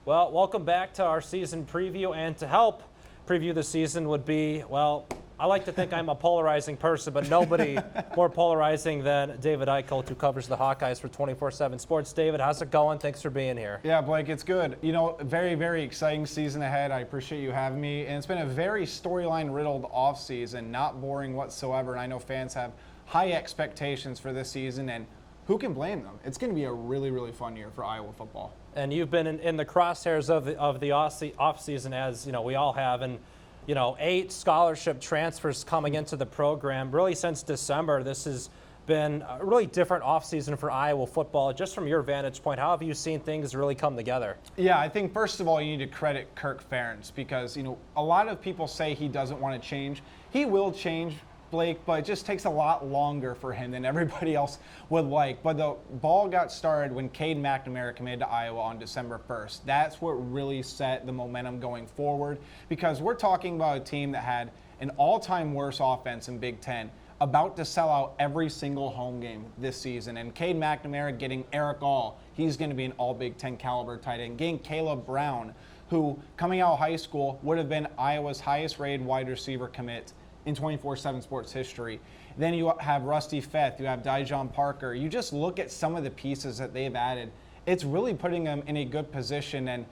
Well, welcome back to our season preview, and to help preview the season would be, well, I like to think I'm a polarizing person, but nobody more polarizing than David Eickholt, who covers the Hawkeyes for 24/7 Sports. David, how's it going? Thanks for being here. Yeah, Blake, it's good. You know, very, very exciting season ahead. I appreciate you having me. And it's been a very storyline-riddled offseason, not boring whatsoever. And I know fans have high expectations for this season, and who can blame them? It's going to be a really, really fun year for Iowa football. And you've been in the crosshairs of the offseason, as you know, we all have, and 8 scholarship transfers coming into the program. Really, since December, this has been a really different offseason for Iowa football. Just from your vantage point, how have you seen things really come together? Yeah, I think first of all, you need to credit Kirk Ferentz because, a lot of people say he doesn't want to change. He will change, Blake, but it just takes a lot longer for him than everybody else would like. But the ball got started when Cade McNamara committed to Iowa on December 1st. That's what really set the momentum going forward because we're talking about a team that had an all-time worst offense in Big Ten, about to sell out every single home game this season. And Cade McNamara getting Eric All, he's going to be an all Big Ten caliber tight end. Getting Caleb Brown, who coming out of high school would have been Iowa's highest rated wide receiver commit in 24/7 Sports history. Then you have Rusty Feth, you have Dijon Parker. You just look at some of the pieces that they've added. It's really putting them in a good position. And,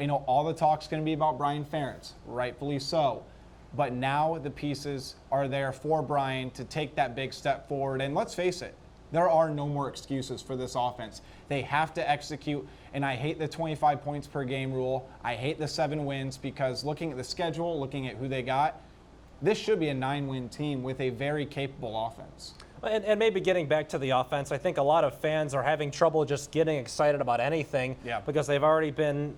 all the talk's going to be about Brian Ferentz, rightfully so. But now the pieces are there for Brian to take that big step forward. And let's face it, there are no more excuses for this offense. They have to execute, and I hate the 25 points per game rule. I hate the 7 wins because looking at the schedule, looking at who they got, this should be a 9-win team with a very capable offense. And maybe getting back to the offense, I think a lot of fans are having trouble just getting excited about anything because they've already been,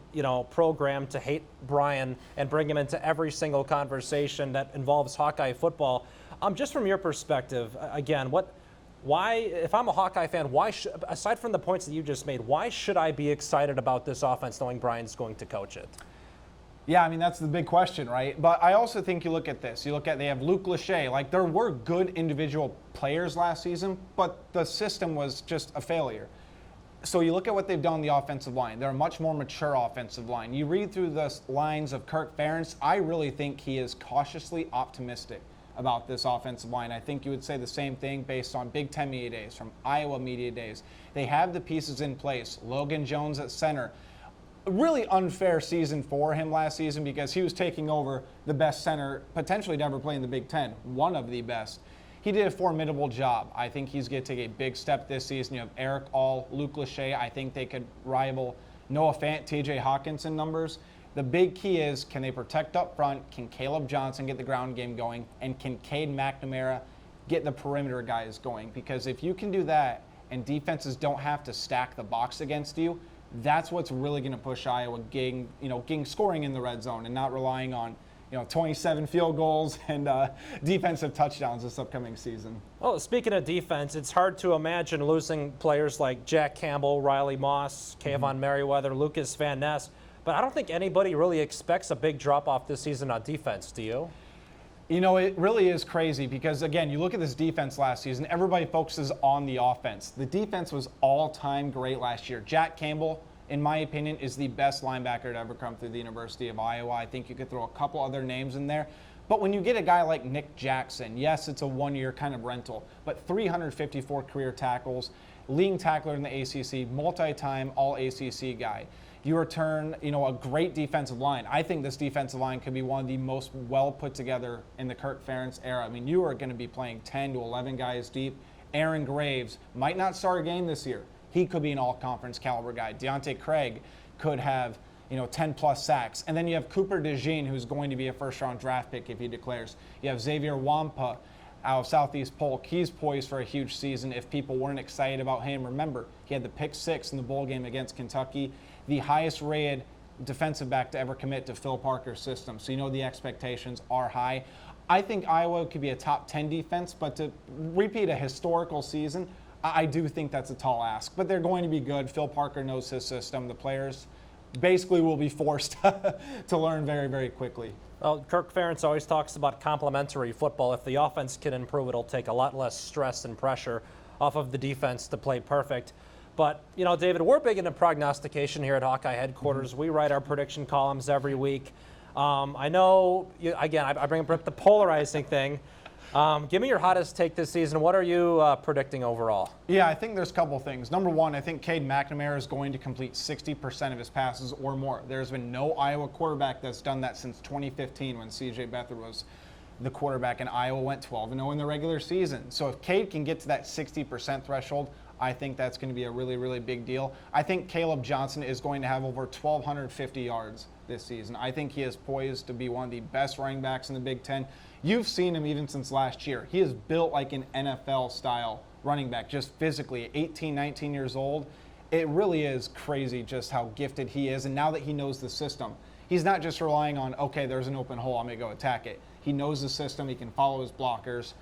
programmed to hate Brian and bring him into every single conversation that involves Hawkeye football. Just from your perspective, again, why, if I'm a Hawkeye fan, aside from the points that you just made, why should I be excited about this offense knowing Brian's going to coach it? Yeah, I mean, that's the big question, right? But I also think you look at this. They have Luke Lachey. Like, there were good individual players last season, but the system was just a failure. So you look at what they've done on the offensive line. They're a much more mature offensive line. You read through the lines of Kirk Ferentz, I really think he is cautiously optimistic about this offensive line. I think you would say the same thing based on Big Ten media days, from Iowa media days. They have the pieces in place. Logan Jones at center. A really unfair season for him last season because he was taking over the best center potentially to ever play in the Big Ten, one of the best. He did a formidable job. I think he's going to take a big step this season. You have Eric All, Luke Lachey. I think they could rival Noah Fant, TJ Hawkinson numbers. The big key is, can they protect up front? Can Caleb Johnson get the ground game going? And can Cade McNamara get the perimeter guys going? Because if you can do that and defenses don't have to stack the box against you, that's what's really going to push Iowa getting scoring in the red zone and not relying on 27 field goals and defensive touchdowns this upcoming season. Well, speaking of defense, it's hard to imagine losing players like Jack Campbell, Riley Moss, Kayvon Merriweather, Lucas Van Ness, but I don't think anybody really expects a big drop-off this season on defense, do you? It really is crazy because, again, you look at this defense last season, everybody focuses on the offense. The defense was all-time great last year. Jack Campbell, in my opinion, is the best linebacker to ever come through the University of Iowa. I think you could throw a couple other names in there. But when you get a guy like Nick Jackson, yes, it's a one-year kind of rental, but 354 career tackles, leading tackler in the ACC, multi-time all-ACC guy. You return, a great defensive line. I think this defensive line could be one of the most well put together in the Kirk Ferentz era. I mean, you are going to be playing 10 to 11 guys deep. Aaron Graves might not start a game this year. He could be an all-conference caliber guy. Deontay Craig could have, 10-plus sacks. And then you have Cooper DeJean, who's going to be a first-round draft pick if he declares. You have Xavier Wampa out of Southeast Polk. He's poised for a huge season if people weren't excited about him. Remember, he had the pick 6 in the bowl game against Kentucky, the highest rated defensive back to ever commit to Phil Parker's system. So the expectations are high. I think Iowa could be a top 10 defense, but to repeat a historical season, I do think that's a tall ask. But they're going to be good. Phil Parker knows his system. The players basically will be forced to learn very, very quickly. Well, Kirk Ferentz always talks about complementary football. If the offense can improve, it'll take a lot less stress and pressure off of the defense to play perfect. But, David, we're big into prognostication here at Hawkeye headquarters. We write our prediction columns every week. I know, I bring up the polarizing thing. Give me your hottest take this season. What are you predicting overall? Yeah, I think there's a couple things. Number one, I think Cade McNamara is going to complete 60% of his passes or more. There's been no Iowa quarterback that's done that since 2015 when C.J. Beathard was the quarterback and Iowa went 12-0 in the regular season. So if Cade can get to that 60% threshold, I think that's going to be a really, really big deal. I think Caleb Johnson is going to have over 1,250 yards this season. I think he is poised to be one of the best running backs in the Big Ten. You've seen him even since last year. He is built like an NFL-style running back, just physically, 18, 19 years old. It really is crazy just how gifted he is, and now that he knows the system, he's not just relying on, okay, there's an open hole, I'm going to go attack it. He knows the system. He can follow his blockers.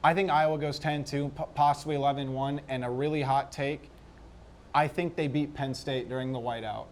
I think Iowa goes 10-2, possibly 11-1, and a really hot take, I think they beat Penn State during the whiteout.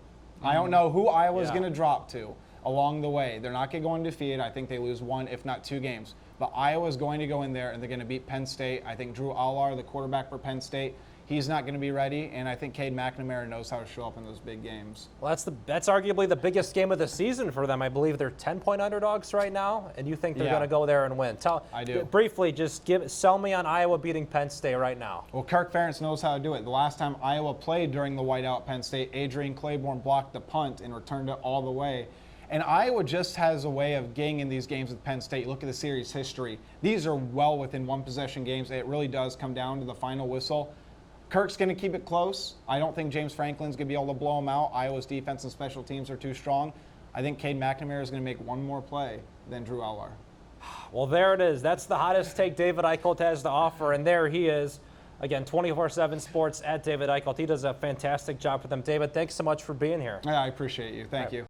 I don't know who Iowa's going to drop to along the way. They're not going to go undefeated. I think they lose one, if not two games. But Iowa's going to go in there, and they're going to beat Penn State. I think Drew Allar, the quarterback for Penn State, he's not going to be ready, and I think Cade McNamara knows how to show up in those big games. Well, that's arguably the biggest game of the season for them. I believe they're 10-point underdogs right now, and you think they're going to go there and win. I do. Briefly, just sell me on Iowa beating Penn State right now. Well, Kirk Ferentz knows how to do it. The last time Iowa played during the whiteout Penn State, Adrian Claiborne blocked the punt and returned it all the way. And Iowa just has a way of getting in these games with Penn State. Look at the series history. These are well within one-possession games. It really does come down to the final whistle. Kirk's going to keep it close. I don't think James Franklin's going to be able to blow him out. Iowa's defense and special teams are too strong. I think Cade McNamara is going to make one more play than Drew Allar. Well, there it is. That's the hottest take David Eickholt has to offer, and there he is. Again, 24/7 Sports at David Eickholt. He does a fantastic job for them. David, thanks so much for being here. Yeah, I appreciate you. Thank you.